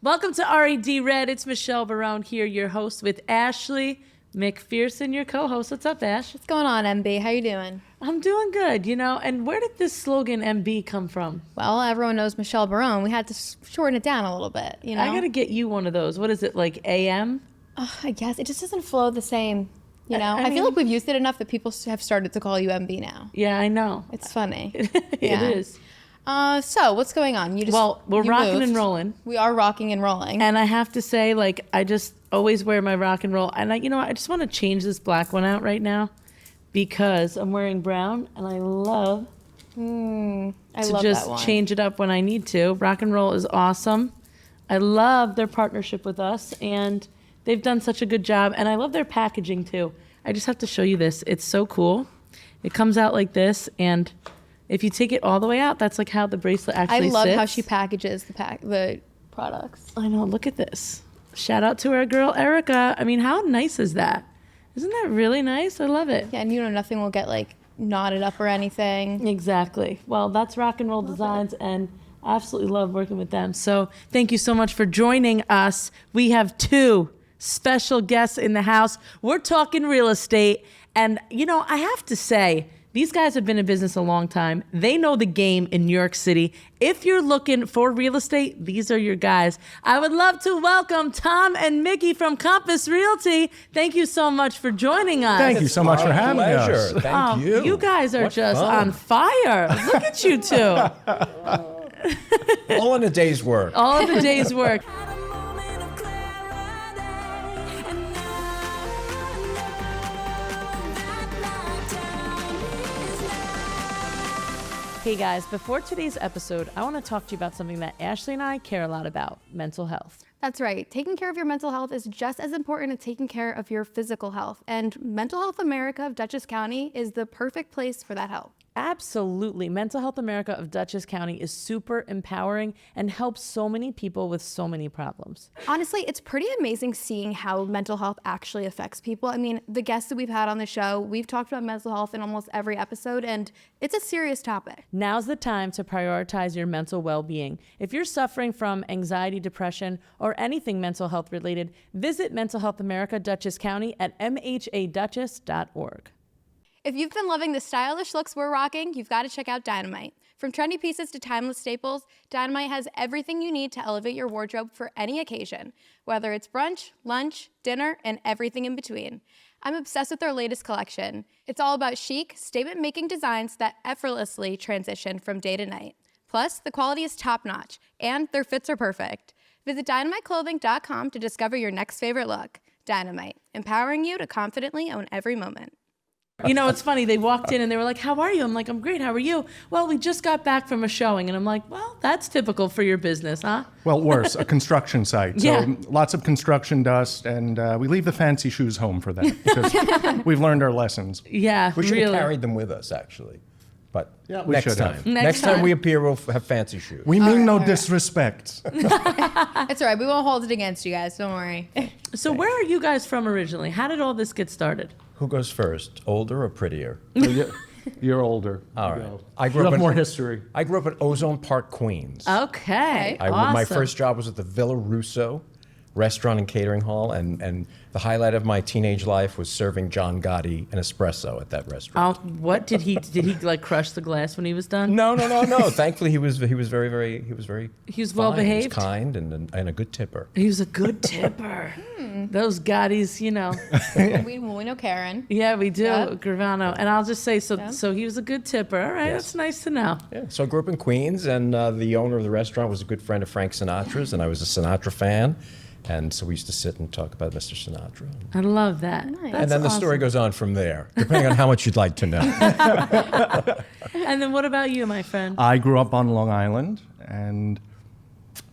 Welcome to RED Red. It's Michelle Barone here, your host with Ashley McPherson, your co-host. What's up, Ash? What's going on, MB? How you doing? I'm doing good, and where did this slogan MB come from? Well, everyone knows Michelle Barone. We had to shorten it down a little bit, I got to get you one of those. What is it, like AM? I guess. It just doesn't flow the same, I feel like we've used it enough that people have started to call you MB now. Yeah, I know. It's funny. It is. So what's going on? We're rocking and rolling. We are rocking and rolling. And I have to say, I just always wear my rock and roll. And I just want to change this black one out right now because I'm wearing brown and I love to just change it up when I need to. Rock and roll is awesome. I love their partnership with us and they've done such a good job. And I love their packaging too. I just have to show you this. It's so cool. It comes out like this, and if you take it all the way out, that's like how the bracelet actually sits. I love how she packages the products. I know, look at this. Shout out to our girl, Erica. I mean, how nice is that? Isn't that really nice? I love it. Yeah, and nothing will get knotted up or anything. Exactly. Well, that's Rock and Roll Designs, and I absolutely love working with them. So thank you so much for joining us. We have two special guests in the house. We're talking real estate, and I have to say, these guys have been in business a long time. They know the game in New York City. If you're looking for real estate, these are your guys. I would love to welcome Tom and Mickey from Compass Realty. Thank you so much for joining us. Thank you so much for having us. Thank you. You guys are on fire. Look at you two. All in a day's work. All in a day's work. Hey guys, before today's episode, I want to talk to you about something that Ashley and I care a lot about, mental health. That's right. Taking care of your mental health is just as important as taking care of your physical health. And Mental Health America of Dutchess County is the perfect place for that help. Absolutely. Mental Health America of Dutchess County is super empowering and helps so many people with so many problems. Honestly, it's pretty amazing seeing how mental health actually affects people. I mean, the guests that we've had on the show, we've talked about mental health in almost every episode, and it's a serious topic. Now's the time to prioritize your mental well-being. If you're suffering from anxiety, depression, or anything mental health related, visit Mental Health America Dutchess County at mhaduchess.org. If you've been loving the stylish looks we're rocking, you've got to check out Dynamite. From trendy pieces to timeless staples, Dynamite has everything you need to elevate your wardrobe for any occasion, whether it's brunch, lunch, dinner, and everything in between. I'm obsessed with their latest collection. It's all about chic, statement-making designs that effortlessly transition from day to night. Plus, the quality is top-notch, and their fits are perfect. Visit dynamiteclothing.com to discover your next favorite look. Dynamite, empowering you to confidently own every moment. It's funny. They walked in and they were like, "How are you?" I'm like, "I'm great. How are you?" "Well, we just got back from a showing." And I'm like, "Well, that's typical for your business, huh?" Well, worse, a construction site. So Yeah. Lots of construction dust, and we leave the fancy shoes home for that because we've learned our lessons. Yeah, We should really. have carried them with us, actually. But Yeah, we next should time. have. Next Next time time. we appear, we'll have fancy shoes. We mean no disrespect. It's all right. We won't hold it against you guys. Don't worry. So where are you guys from originally? How did all this get started? Who goes first, older or prettier? You're older. All right. I I grew grew up up in- more history. I grew up in Ozone Park, Queens. Okay, My awesome. first job was at the Villa Russo restaurant and catering hall, and the highlight of my teenage life was serving John Gotti an espresso at that restaurant. What did he crush the glass when he was done? No. Thankfully, he was very He was fine. well He behaved. was kind and a good tipper. He was a good tipper. Those Gottis, we know Karen. Yeah, we do, Yep. Gravano. And I'll just say, so Yeah. so he was a good tipper. All right, Yes. that's nice to know. Yeah, so I grew up in Queens, and the owner of the restaurant was a good friend of Frank Sinatra's, and I was a Sinatra fan. And so we used to sit and talk about Mr. Sinatra. I love that. Nice. That's And then the story awesome. goes on from there, depending on how much you'd like to know. And then what about you, my friend? I grew up on Long Island, and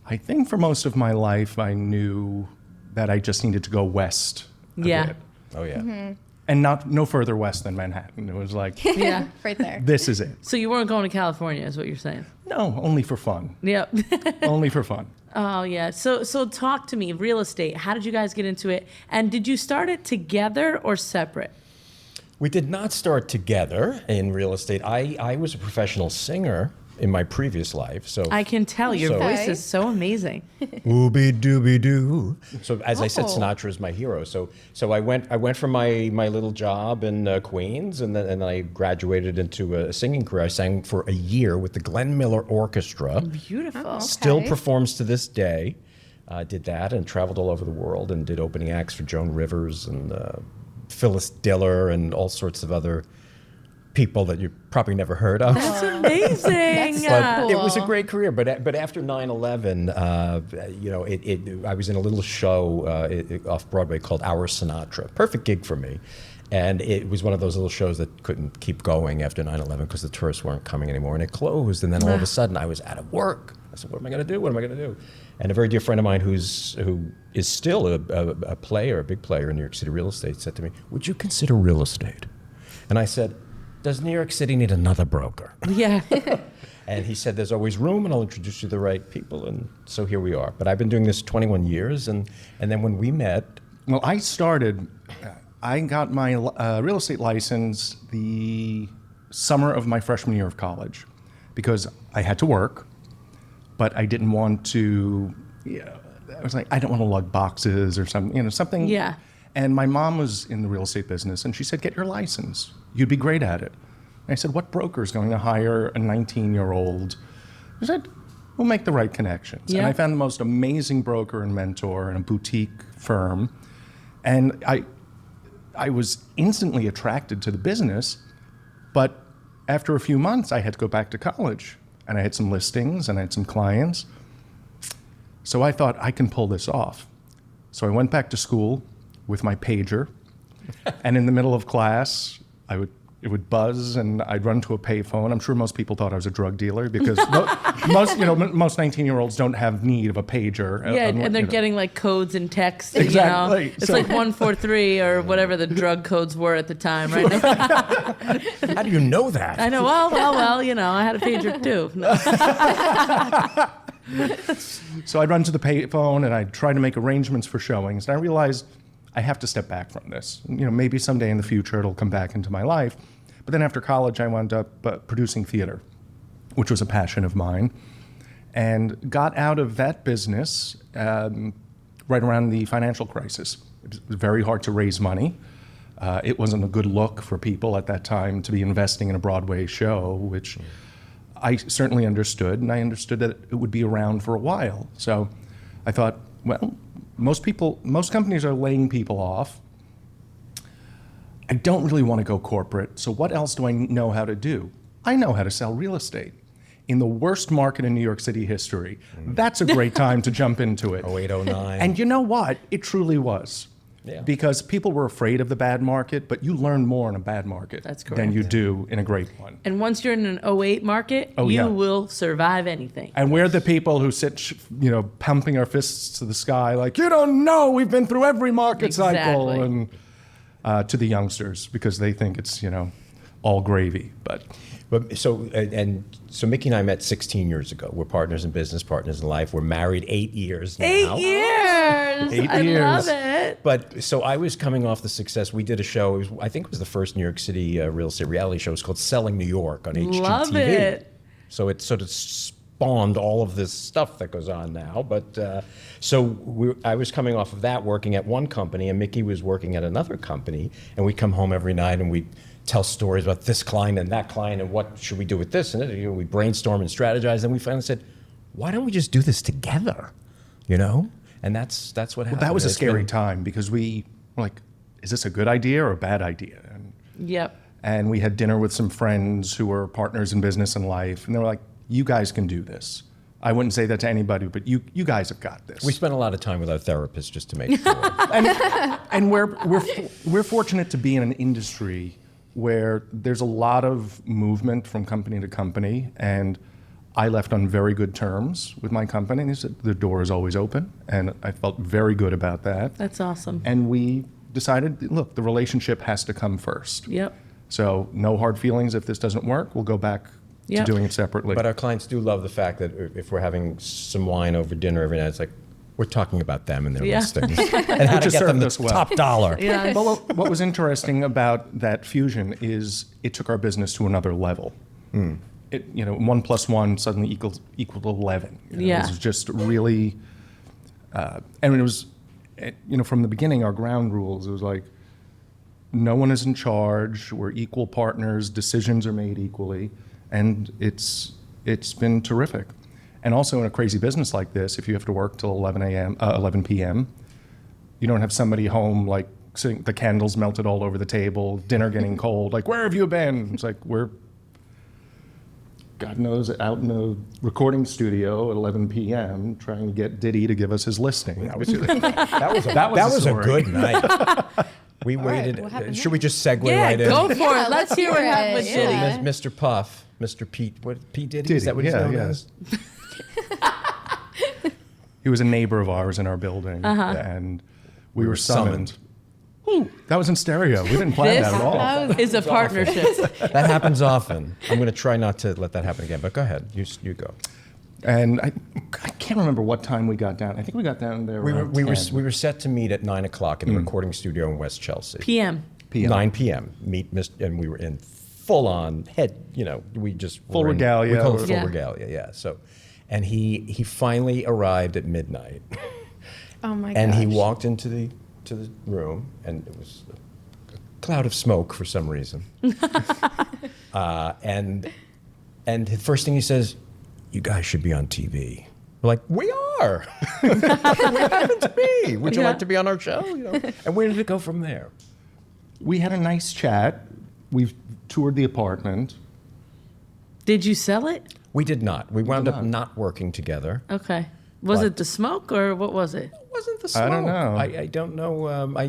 I think for most of my life, I knew that I just needed to go west. a Yeah. bit. Oh, yeah. And no further west than Manhattan. It was like, Yeah. Right there. this is it. So you weren't going to California, is what you're saying? No, only for fun. Yep. Only for fun. Oh yeah. So talk to me, real estate. How did you guys get into it? And did you start it together or separate? We did not start together in real estate. I was a professional singer in my previous life. So I can tell your So- voice Okay. is so amazing. Ooby dooby doo. So as I said, Oh. Sinatra is my hero. So I went from my little job in Queens, and then I graduated into a singing career. I sang for a year with the Glenn Miller Orchestra. Beautiful. Still Okay. performs to this day. Did that and traveled all over the world and did opening acts for Joan Rivers and Phyllis Diller and all sorts of other people that you probably never heard of. That's amazing. That's so It was a cool. great career, but after 9/11, I was in a little show off Broadway called Our Sinatra. Perfect gig for me. And it was one of those little shows that couldn't keep going after 9/11 because the tourists weren't coming anymore. And it closed. And then all of a sudden, I was out of work. I said, what am I going to do? What am I going to do? And a very dear friend of mine who is still a player, a big player in New York City real estate, said to me, would you consider real estate? And I said, does New York City need another broker? Yeah. And he said, there's always room, and I'll introduce you to the right people. And so here we are. But I've been doing this 21 years. And then when we met, Well, I got my real estate license the summer of my freshman year of college because I had to work, but I didn't want to, I was like, I don't want to lug boxes or something. Yeah. And my mom was in the real estate business, and she said, get your license. You'd be great at it. And I said, what broker is going to hire a 19-year-old? She said, we'll make the right connections. Yeah. And I found the most amazing broker and mentor in a boutique firm. And I was instantly attracted to the business, but after a few months, I had to go back to college. And I had some listings, and I had some clients. So I thought, I can pull this off. So I went back to school with my pager, and in the middle of class, it would buzz, and I'd run to a payphone. I'm sure most people thought I was a drug dealer because most 19-year-olds don't have need of a pager. Yeah, and they're getting like codes and texts. Exactly. You know? It's So- like 143 or whatever the drug codes were at the time, right? how do you know that? I know. Well, I had a pager too. No. So I'd run to the payphone, and I'd try to make arrangements for showings. And I realized I have to step back from this. Maybe someday in the future it'll come back into my life. But then after college, I wound up producing theater, which was a passion of mine, and got out of that business right around the financial crisis. It was very hard to raise money. It wasn't a good look for people at that time to be investing in a Broadway show, which I certainly understood, and I understood that it would be around for a while. So I thought, well, most companies are laying people off. I don't really want to go corporate, so what else do I know how to do? I know how to sell real estate. In the worst market in New York City history, that's a great time to jump into it. 08, 09. And you know what? It truly was. Yeah. Because people were afraid of the bad market, but you learn more in a bad market That's than correct. you do in a great one. And once you're in an '08 market, Oh, you yeah. will survive anything. And we're the people who sit, pumping our fists to the sky like, you don't know, we've been through every market cycle. Exactly. And to the youngsters, because they think it's, all gravy. But So Mickey and I met 16 years ago. We're partners in business, partners in life. We're married 8 years now. 8 years. 8 I years. love it. But so I was coming off the success. We did a show. I think it was the first New York City real estate reality show. It's called Selling New York on HGTV. Love it. So it sort of spawned all of this stuff that goes on now. But I was coming off of that, working at one company, and Mickey was working at another company. And we'd come home every night, and we'd tell stories about this client and that client, and what should we do with this. And we brainstorm and strategize. And we finally said, why don't we just do this together? And that's what happened. that was a It's scary been- time because we were like, is this a good idea or a bad idea? Yep. And we had dinner with some friends who were partners in business and life, and they were like, you guys can do this. I wouldn't say that to anybody, but you guys have got this. We spent a lot of time with our therapist just to make sure. And we're fortunate to be in an industry where there's a lot of movement from company to company, and I left on very good terms with my company. They said the door is always open, and I felt very good about that. That's awesome. And we decided, look, the relationship has to come first. Yep. So no hard feelings. If this doesn't work, we'll go back Yep. to doing it separately. But our clients do love the fact that if we're having some wine over dinner every night, it's like we're talking about them and their Yeah. listings and how to Which get them served the us well. top dollar. Yeah. Well, what was interesting about that fusion is it took our business to another level. 1 plus 1 suddenly equaled 11. Yeah. It was just really, and it was, from the beginning, our ground rules, it was like, no one is in charge, we're equal partners, decisions are made equally, and it's been terrific. And also in a crazy business like this, if you have to work till 11 p.m., you don't have somebody home like sitting, the candles melted all over the table, dinner getting cold, like, where have you been? It's like, we're, God knows, out in the recording studio at 11 p.m. trying to get Diddy to give us his listing. That was a good night. We waited. what happened Should we just segue Yeah, right in? go for it. Let's hear what happened with Diddy. Yeah. Mr. Puff, Mr. Pete, Pete Diddy? Diddy, Is that what he's known as? He was a neighbor of ours in our building, and we were summoned. Ooh, that was in stereo. We didn't plan that at all. This is a partnership. That happens often. I'm going to try not to let that happen again, but go ahead. You go. And I can't remember what time we got down. I think we got down there around 10. We were set to meet at 9 o'clock in the recording studio in West Chelsea. PM. 9 p.m. And we were in full on head. We just Full were in- regalia. We call it full Yeah. regalia. Yeah. So, and he finally arrived at midnight. Oh my And he gosh. walked into the room, and it was a cloud of smoke for some reason. And the first thing he says, "You guys should be on TV." We're like, "We are." What happened to me? Would you like to be on our show? And where did it go from there? We had a nice chat. We've toured the apartment. Did you sell it? We did not. We wound did up not working together. Okay. Was But- it the smoke or what was it? It wasn't the smoke. I don't know. I don't know. I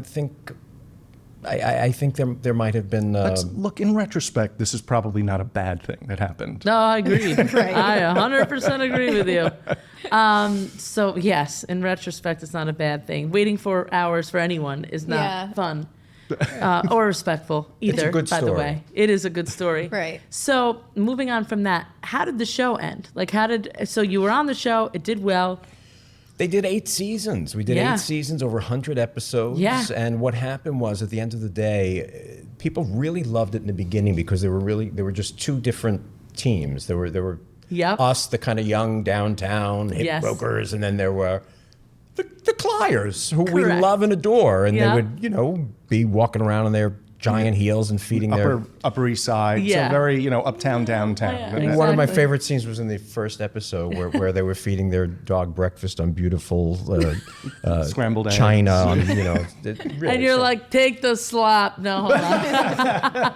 think there might have been. Let's look, in retrospect, this is probably not a bad thing that happened. No, I agree. I 100% agree with you. So yes, in retrospect, it's not a bad thing. Waiting for hours for anyone is not Yeah. fun or respectful either. good by the story. way, it is a good story. Right. So moving on from that, how did the show end? Like, so you were on the show, it did well. They did 8 seasons. We did Yeah. 8 seasons, over 100 episodes. Yeah. And what happened was, at the end of the day, people really loved it in the beginning because there were just 2 different teams. There were Yep. us, the kind of young downtown hip Yes. brokers, and then there were the Clyers, who we Correct. love and adore, and Yeah. they would be walking around in their giant heels and feeding their. Upper East Side, Yeah. so very, uptown, downtown. Yeah, And One of my Exactly. favorite scenes was in the first episode where they were feeding their dog breakfast on beautiful Scrambled eggs. china. And you're like, take the slop. No, hold on.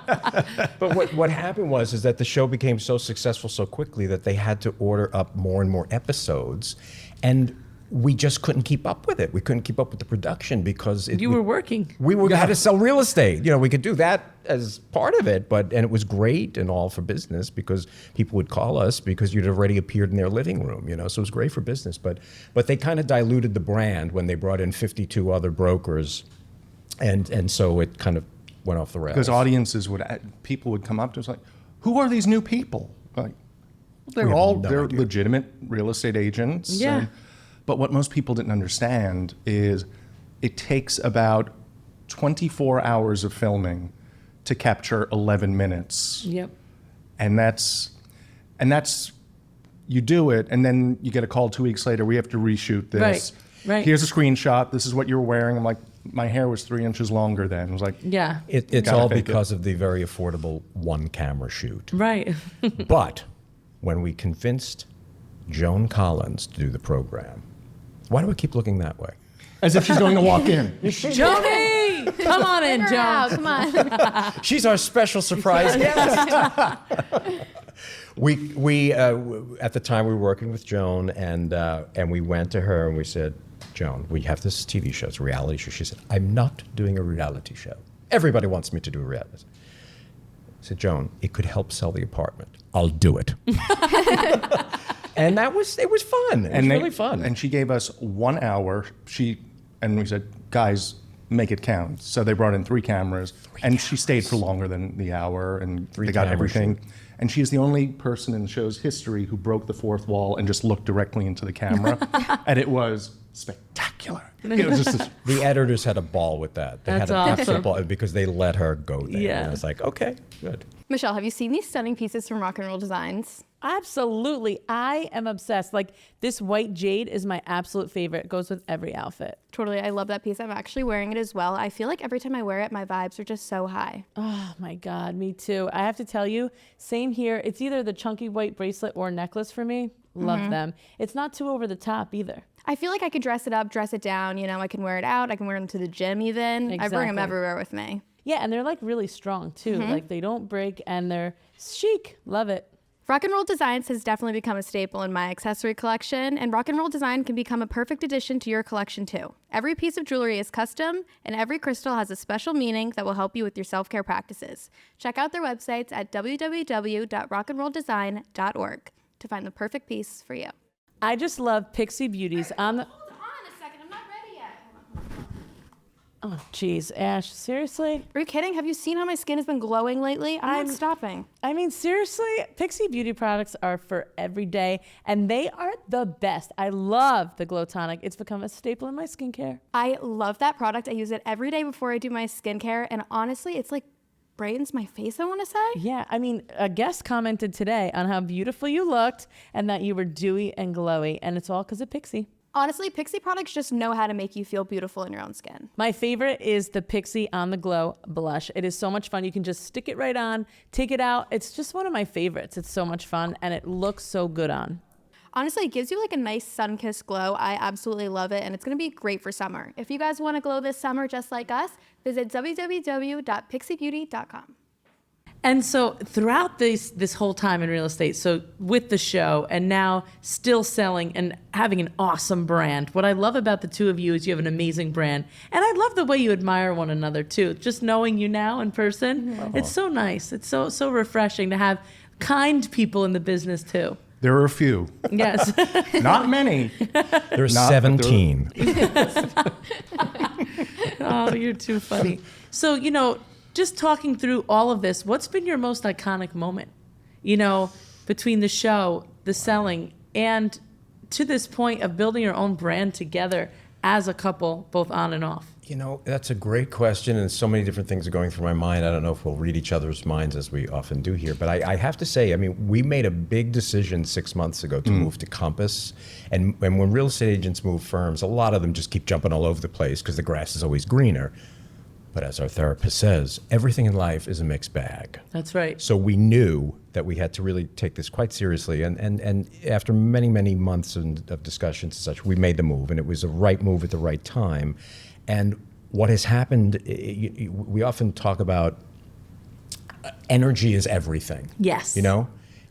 But what happened is that the show became so successful so quickly that they had to order up more and more episodes, and we just couldn't keep up with it. We couldn't keep up with the production because You were working. we had to sell real estate. We could do that as part of it, and it was great and all for business because people would call us because you'd already appeared in their living room. So it was great for business. But they kind of diluted the brand when they brought in 52 other brokers, and so it kind of went off the rails. Because people would come up to us like, who are these new people? Like, We have no they're idea. legitimate real estate agents. Yeah. But what most people didn't understand is it takes about 24 hours of filming to capture 11 minutes. Yep. And that's you do it, and then you get a call 2 weeks later, we have to reshoot this. Right. Here's a screenshot. This is what you're wearing. I'm like, my hair was 3 inches longer then. I was like, Yeah. It's Gotta all fake it. because of the very affordable one camera shoot. Right. But when we convinced Joan Collins to do the program, why do I keep looking that way? as if she's going to walk in. Joni! Come on in, Wow, Joan. come on. She's our special surprise guest. We at the time we were working with Joan, and we went to her and we said, Joan, we have this TV show, it's a reality show. She said, I'm not doing a reality show. Everybody wants me to do a reality show. I said, Joan, it could help sell the apartment. I'll do it. And it was fun. It was really fun. And she gave us 1 hour. And we said, guys, make it count. So they brought in 3 cameras, and she stayed for longer than the hour, and they got camera everything. shoot. And she is the only person in the show's history who broke the 4th wall and just looked directly into the camera. And it was spectacular. spectacular. It was just this, The editors had a ball with that. They That's had an awesome. absolute ball because they let her go there. Yeah. And I was like, okay, good. Michelle, have you seen these stunning pieces from Rock and Roll Designs? Absolutely. I am obsessed. Like, this white jade is my absolute favorite. It goes with every outfit. Totally, I love that piece. I'm actually wearing it as well. I feel like every time I wear it, my vibes are just so high. Oh my God, me too. I have to tell you, same here. It's either the chunky white bracelet or necklace for me. Love them. It's not too over the top either. I feel like I could dress it up, dress it down. You know, I can wear it out. I can wear them to the gym even. I bring them Exactly. everywhere with me. Yeah, and they're like really strong too. Like, they don't break and they're chic. Love it. Rock and Roll Designs has definitely become a staple in my accessory collection, and Rock and Roll Design can become a perfect addition to your collection too. Every piece of jewelry is custom, and every crystal has a special meaning that will help you with your self-care practices. Check out their websites at www.rockandrolldesign.org to find the perfect piece for you. I just love Pixie Beauties on the... Hold on a second, I'm not ready yet. Oh, geez, Ash, seriously? Are you kidding? Have you seen how my skin has been glowing lately? I'm not stopping. I mean, seriously, Pixie Beauty products are for every day, and they are the best. I love the Glow Tonic. It's become a staple in my skincare. I love that product. I use it every day before I do my skincare, and honestly, it's like brightens my face, I want to say. Yeah, I mean, a guest commented today on how beautiful you looked and that you were dewy and glowy, and it's all because of Pixie. Honestly, Pixie products just know how to make you feel beautiful in your own skin. My favorite is the Pixie On The Glow blush. It is so much fun. You can just stick it right on, take it out. It's just one of my favorites. It's so much fun, and it looks so good on. Honestly, it gives you like a nice sun-kissed glow. I absolutely love it, and it's going to be great for summer. If you guys want to glow this summer just like us, visit www.pixiebeauty.com. And so throughout this whole time in real estate, so with the show and now still selling and having an awesome brand, what I love about the two of you is you have an amazing brand. And I love the way you admire one another too. Just knowing you now in person, it's so nice. It's so refreshing to have kind people in the business too. there are a few, Yes. not many. There's Not- 17. Oh, you're too funny. So, just talking through all of this, what's been your most iconic moment? Between the show, the selling, and to this point of building your own brand together as a couple, both on and off. That's a great question, and so many different things are going through my mind. I don't know if we'll read each other's minds as we often do here, but I have to say, we made a big decision 6 months ago to move to Compass, and when real estate agents move firms, a lot of them just keep jumping all over the place because the grass is always greener. But as our therapist says, everything in life is a mixed bag. That's right. So we knew that we had to really take this quite seriously. And after many, many months of discussions and such, we made the move. And it was the right move at the right time. And what has happened, we often talk about energy is everything. Yes.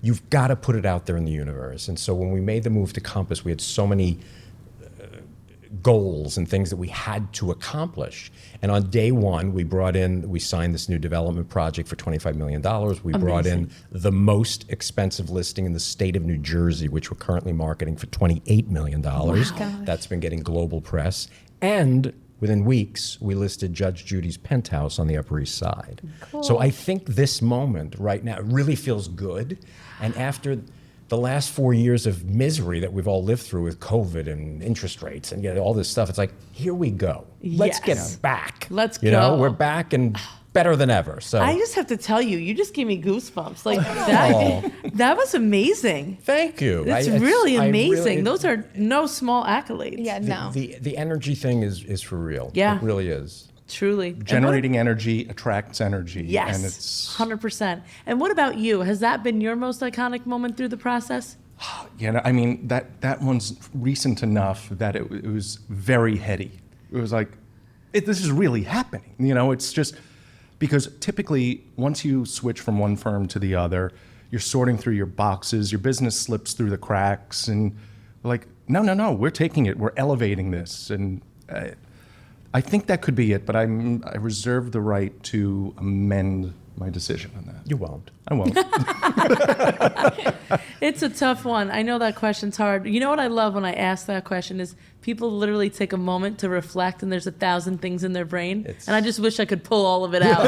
You've got to put it out there in the universe. And so when we made the move to Compass, we had so many goals and things that we had to accomplish. And on day one, we signed this new development project for $25 million. We brought in the most expensive listing in the state of New Jersey, which we're currently marketing for $28 million. That's been getting global press. And within weeks, we listed Judge Judy's penthouse on the Upper East Side. Cool. So I think this moment right now really feels good. And after the last 4 years of misery that we've all lived through with COVID and interest rates and all this stuff, it's like, here we go. Let's Yes. get back. Let's go. We're back and better than ever. So I just have to tell you, you just gave me goosebumps. Like that was amazing. thank you. It's really amazing. Those are no small accolades. Yeah, no. The energy thing is for real. Yeah. It really is. Truly. Generating energy attracts energy. Yes, And it's 100%. And what about you? Has that been your most iconic moment through the process? that one's recent enough that it was very heady. It was like, this is really happening. It's just because typically once you switch from one firm to the other, you're sorting through your boxes, your business slips through the cracks, and like, no, we're taking it, we're elevating this, and I think that could be it. But I reserve the right to amend my decision on that. You won't. I won't. It's a tough one. I know that question's hard. You know what I love when I ask that question is people literally take a moment to reflect, and there's 1,000 things in their brain, and I just wish I could pull all of it out.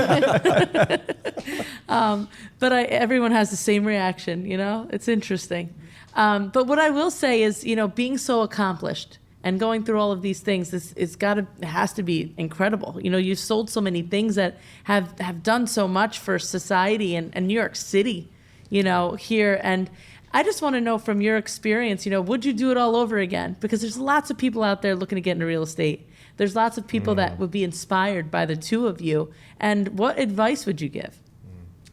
But everyone has the same reaction. It's interesting. But what I will say is, being so accomplished And going through all of these things, it has to be incredible. You know, you've sold so many things that have done so much for society and New York City, you know, here. And I just want to know from your experience, you know, would you do it all over again? Because there's lots of people out there looking to get into real estate. There's lots of people that would be inspired by the two of you. And what advice would you give?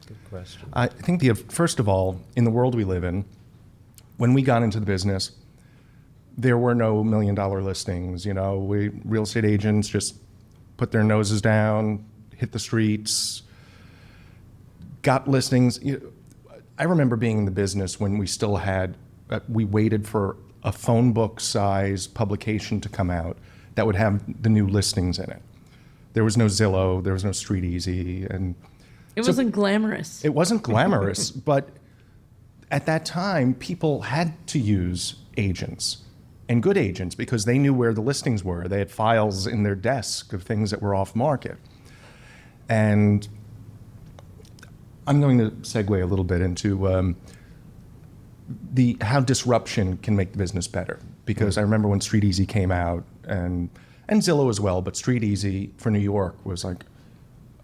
Good question. I think first of all, in the world we live in, when we got into the business, there were no $1 million listings. You know, real estate agents just put their noses down, hit the streets, got listings. I remember being in the business when we still had, we waited for a phone book size publication to come out that would have the new listings in it. There was no Zillow, there was no Street Easy, and It wasn't glamorous. it wasn't glamorous, but at that time, people had to use agents, and good agents, because they knew where the listings were. They had files in their desk of things that were off market. And I'm going to segue a little bit into how disruption can make the business better. Because I remember when Street Easy came out, and Zillow as well, but Street Easy for New York was like,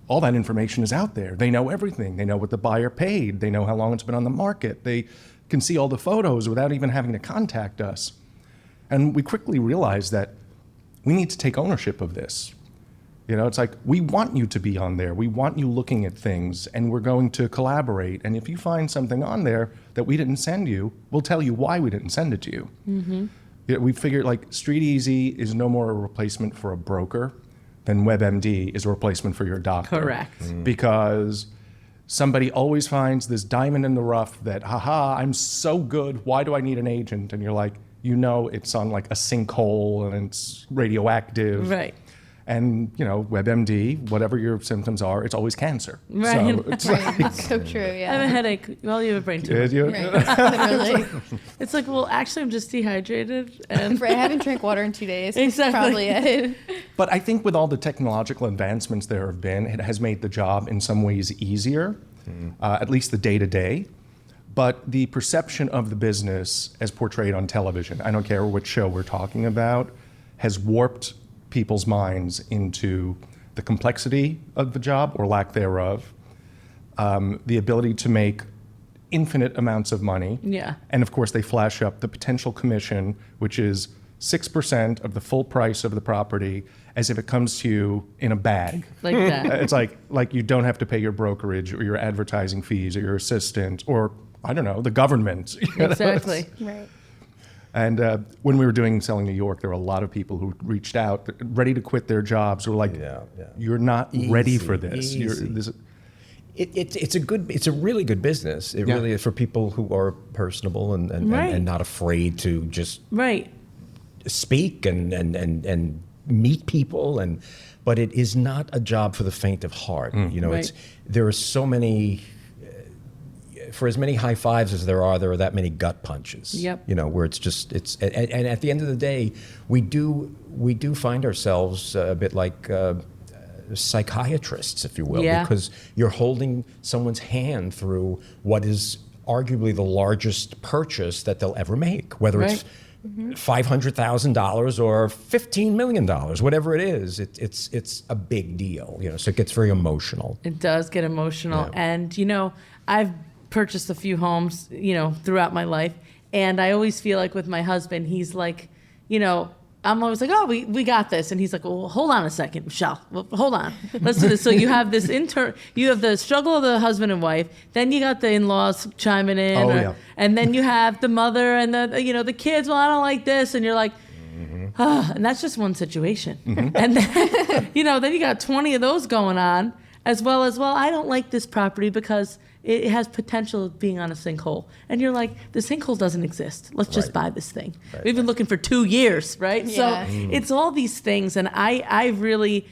all that information is out there. They know everything. They know what the buyer paid. They know how long it's been on the market. They can see all the photos without even having to contact us. And we quickly realized that we need to take ownership of this. You know, it's like, we want you to be on there. We want you looking at things, and we're going to collaborate. And if you find something on there that we didn't send you, we'll tell you why we didn't send it to you. Mm-hmm. You know, we figured like Street Easy is no more a replacement for a broker than WebMD is a replacement for your doctor. Correct. Because somebody always finds this diamond in the rough that, haha, I'm so good, why do I need an agent? And you're like, you know, it's on like a sinkhole and it's radioactive. Right. And, you know, WebMD, whatever your symptoms are, it's always cancer. Right. So it's Right. So true, I have a yeah. headache. Well, you have a brain tumor. Did you? Right. Literally. It's like, well, actually, I'm just dehydrated. And Right, I haven't drank water in 2 days. Exactly. Probably it. But I think with all the technological advancements there have been, it has made the job in some ways easier, at least the day-to-day. But the perception of the business as portrayed on television, I don't care which show we're talking about, has warped people's minds into the complexity of the job or lack thereof, the ability to make infinite amounts of money. Yeah. And of course, they flash up the potential commission, which is 6% of the full price of the property, as if it comes to you in a bag. like that. It's like you don't have to pay your brokerage or your advertising fees or your assistant or, I don't know, the government. You know? Exactly. Right. And when we were doing Selling New York, there were a lot of people who reached out, ready to quit their jobs, who were like, Yeah. "You're not ready for this. Easy. It's a really good business. It really is for people who are personable and Right. and not afraid to just Right. speak and meet people, but it is not a job for the faint of heart. You know, Right. there are so many. For as many high fives as there are that many gut punches. Yep. You know, where and at the end of the day, we do find ourselves a bit like psychiatrists, if you will, Yeah. because you're holding someone's hand through what is arguably the largest purchase that they'll ever make, whether it's $500,000 or $15 million, whatever it is. It's a big deal, you know. So it gets very emotional. It does get emotional. Yeah. And, you know, I've purchased a few homes, you know, throughout my life. And I always feel like with my husband, he's like, you know, I'm always like, oh, we got this. And he's like, well, hold on a second, Michelle. Well, hold on. Let's do this. So you have this you have the struggle of the husband and wife. Then you got the in-laws chiming in. Oh, yeah. And then you have the mother and the kids. Well, I don't like this. And you're like, and that's just one situation. And then, then you got 20 of those going on, as well, I don't like this property because it has potential of being on a sinkhole. And you're like, the sinkhole doesn't exist. Let's just buy this thing. We've been looking for 2 years, right? Yeah. So it's all these things. And I really,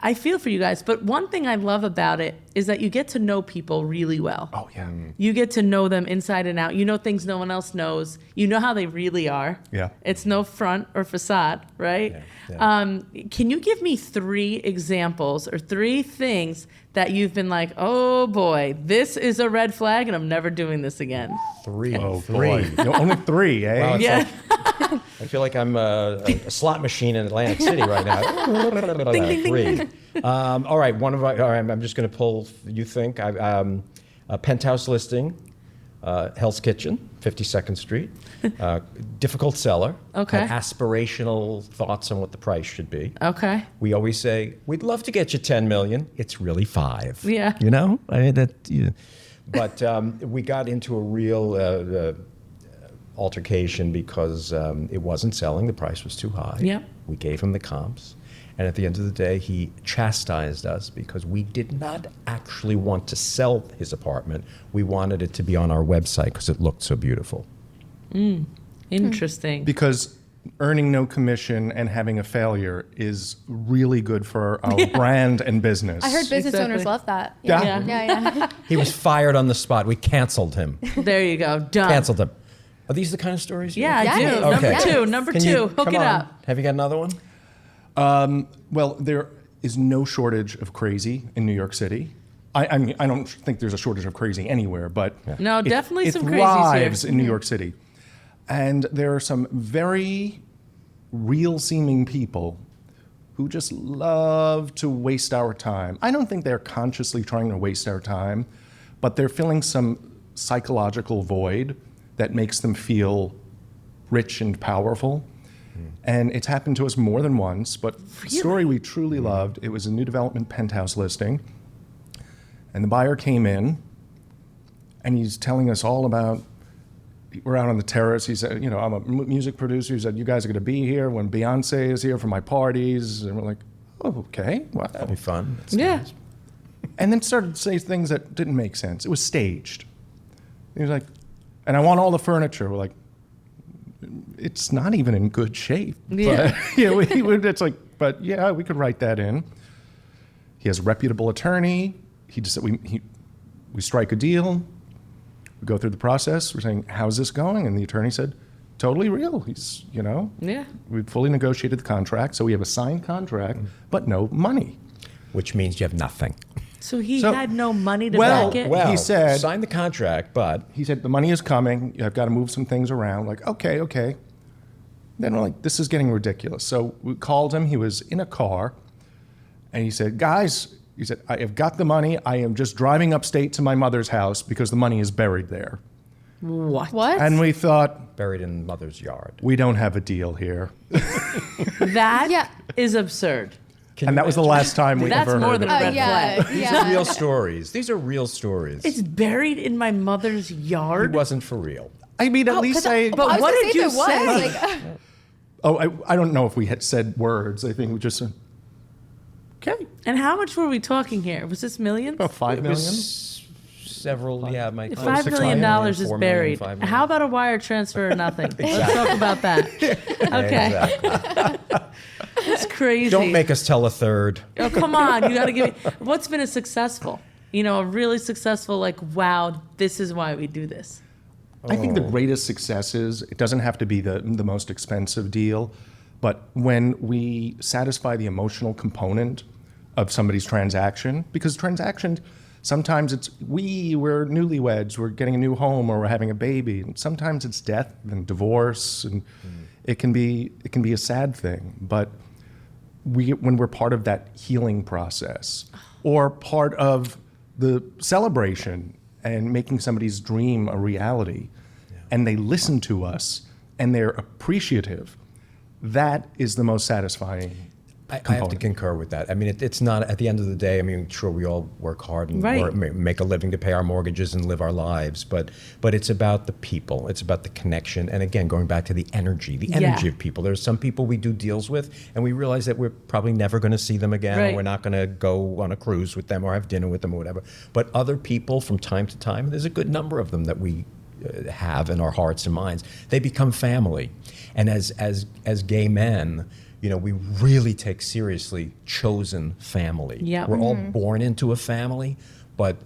I feel for you guys. But one thing I love about it is that you get to know people really well. Oh, yeah. You get to know them inside and out. You know things no one else knows. You know how they really are. Yeah. It's no front or facade, right? Yeah. Can you give me 3 examples or 3 things that you've been like, oh boy, this is a red flag and I'm never doing this again? 3. Oh, 3. boy. Only 3, eh? Wow, it's Yeah. I feel like I'm a slot machine in Atlantic City right now. Ding, ding, ding. 3. All right, all right, I'm just going to pull, you think, a penthouse listing, Hell's Kitchen, 52nd Street, difficult seller, Okay. had aspirational thoughts on what the price should be. Okay. We always say, we'd love to get you 10 million. It's really 5. Yeah. You know? I mean, that, yeah. But we got into a real altercation because it wasn't selling. The price was too high. Yep. We gave him the comps. And at the end of the day, he chastised us because we did not actually want to sell his apartment. We wanted it to be on our website because it looked so beautiful. Interesting. Because earning no commission and having a failure is really good for our brand and business. I heard business Exactly. owners love that. Yeah. Yeah. He was fired on the spot. We canceled him. There you go. Done. Canceled him. Are these the kind of stories? Yeah, I Yes. do. Okay. Number 2. Number Can 2. you- Hook come it on. up. Have you got another one? Well, there is no shortage of crazy in New York City. I mean, I don't think there's a shortage of crazy anywhere, but No, definitely it some crazies thrives here. in New York City. And there are some very real-seeming people who just love to waste our time. I don't think they're consciously trying to waste our time, but they're filling some psychological void that makes them feel rich and powerful. And it's happened to us more than once, but the story we truly loved, it was a new development penthouse listing. And the buyer came in, and he's telling us all about, we're out on the terrace. He said, you know, I'm a music producer. He said, you guys are going to be here when Beyonce is here for my parties. And we're like, oh, okay. Wow. That'd be fun. That's Yeah. nice. And then started to say things that didn't make sense. It was staged. He was like, and I want all the furniture. We're like, it's not even in good shape. Yeah. But, you know, it's like, but yeah, we could write that in. He has a reputable attorney. He just we strike a deal. We go through the process. We're saying, how's this going? And the attorney said, totally real. He's, you know, Yeah. we fully negotiated the contract. So we have a signed contract, but no money. Which means you have nothing. So he So- had no money to Well, back it? well- He said- sign the contract, but He said, the money is coming. I've got to move some things around. Like, okay. Then we're like, this is getting ridiculous. So we called him. He was in a car. And he said, guys, he said, I have got the money. I am just driving upstate to my mother's house because the money is buried there. What? What? And we thought, buried in mother's yard. we don't have a deal here. That is Yeah. absurd. And that was the last time we That's ever more heard than it. a red yeah. flag. These are real stories. Ththese are real stories. It's buried in my mother's It yard. wasn't for real. I mean, at least I... But I was what gonna did say you if it was, say? like, Oh, I don't know if we had said words. I think we just said, okay, And how much were we talking here? Was this millions? about 5 It million. was several, yeah, my $5 million is buried. How about a wire transfer or nothing? Let's talk about that. Okay, Exactly. it's crazy. Don't make us tell a third. Oh, come on. You got to give me. What's been a successful? You know, a really successful, like, wow, this is why we do this. I think the greatest success is, it doesn't have to be the most expensive deal, but when we satisfy the emotional component of somebody's transaction, because transactions, sometimes we're newlyweds, we're getting a new home, or we're having a baby, and sometimes it's death and divorce, and it can be a sad thing, but when we're part of that healing process, or part of the celebration and making somebody's dream a reality, and they listen to us and they're appreciative, that is the most satisfying I have to component. concur with that. I mean, it's not, at the end of the day, I mean, sure, we all work hard and Right. make a living to pay our mortgages and live our lives, but it's about the people. It's about the connection. And again, going back to the energy of people. There's some people we do deals with, and we realize that we're probably never going to see them again, Right. or we're not going to go on a cruise with them or have dinner with them or whatever. But other people, from time to time, there's a good number of them that we have in our hearts and minds, they become family. And as gay men, we really take seriously chosen family. Yep. We're all born into a family, but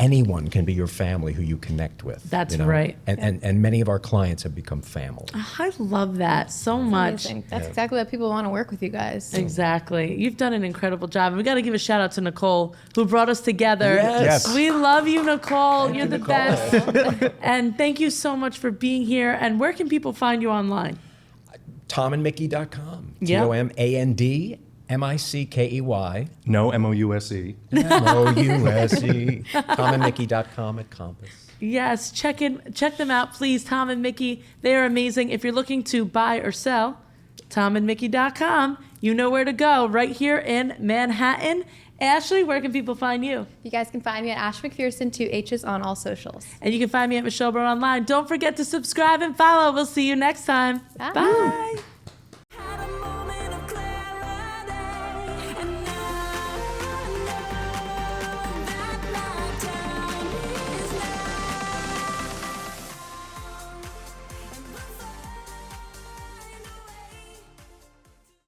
anyone can be your family who you connect with. That's right. And many of our clients have become family. I love that so much. Amazing. That's exactly what people want to work with you guys. Exactly. You've done an incredible job. And we got to give a shout out to Nicole, who brought us together. Yes. We love you, Nicole. You're the best. And thank you so much for being here. And where can people find you online? TomandMickey.com. Yep. TomandMickey. No, MOUSE. MOUSE. TomandMickey.com at Compass. Yes, check them out, please. Tom and Mickey, they are amazing. If you're looking to buy or sell, TomandMickey.com. You know where to go, right here in Manhattan. Ashley, where can people find you? You guys can find me at Ash McPherson, 2 H's on all socials. And you can find me at Michelle Barone online. Don't forget to subscribe and follow. We'll see you next time. Bye. Bye.